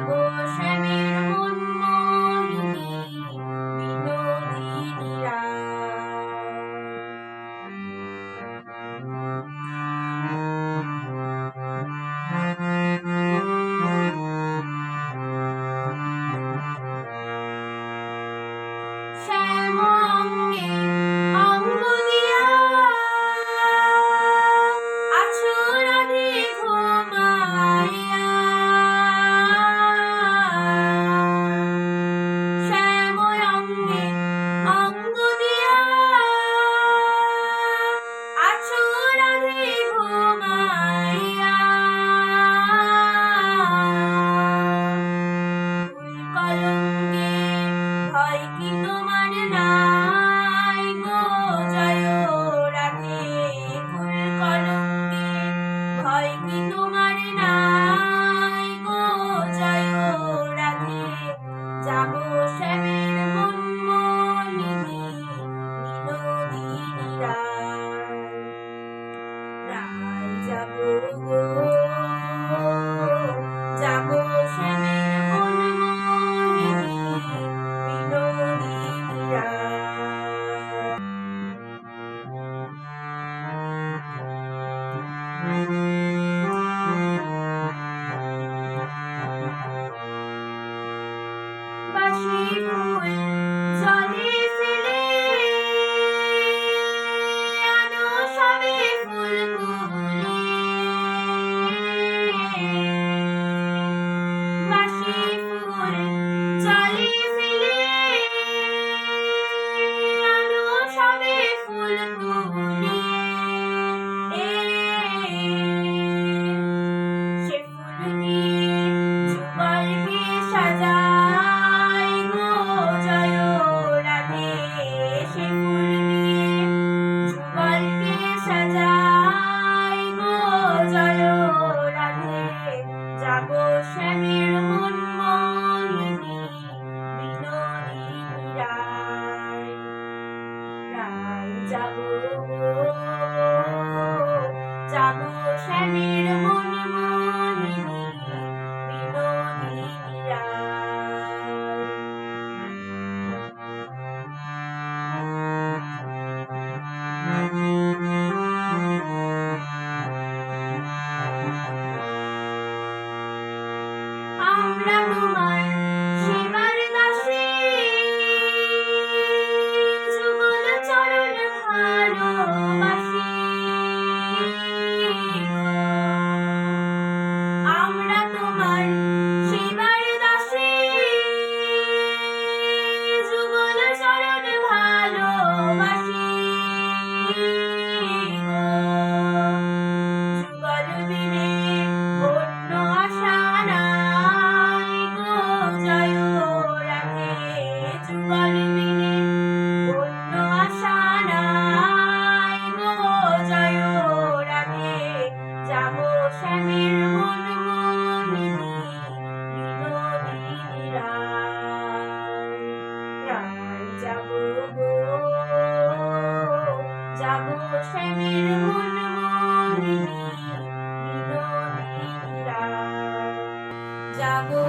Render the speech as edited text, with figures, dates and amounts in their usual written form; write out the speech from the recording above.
যাবো শ্যামের মনমোহিনী বিনোদিনী শ্যামঙ্গে অঙ্গ দিয়া আছো রাধে ঘুমাইয়া শ্যামঙ্গে অঙ্গ দিয়া আছো রাধে ঘুমাইয়া কলঙ্কে ভয় কি তোমার নাই গো জয় রাধে ফুল কলঙ্কে ভয় কি তোমার নাই গো জয় রাধে যাবো শ্যামের মনমোহিনী বিনোদিনী রায় যাবো গো যাবো শ্যামের মনমোহিনী বিনোদিনী বাঁশি ফুল জলে ফেলে আনো সবে ফুল ফুলে বাঁশি ফুল জলে ফেলে আনো সবে ফুল ফুলে সে ফুল দিয়ে যুগলকে সাজাই গো জয় রাধে সে ফুল দিয়ে যুগলকে সাজাই গো জয় রাধে যাবো শ্যামের মনমোহিনী বিনোদিনী রায় যাবো যাবো শ্যামের মনমোহিনী বিনোদিনী আমরা তোমার সেবার দাসী যুগল চরণ ভালোবাসি আমরা তোমার সেবার দাসী যুগল চরণ ভালোবাসি যুগল বিনে অন্য আশা নাই গো জয় রাধে যুগল বিনে অন্য আশা নাই গো জয় রাধে যাবো শ্যামের মনমোহিনী বিনোদিনী রায় যাবো গো যাবো শ্যামের মনমোহিনী বিনোদিনী রায় যাবো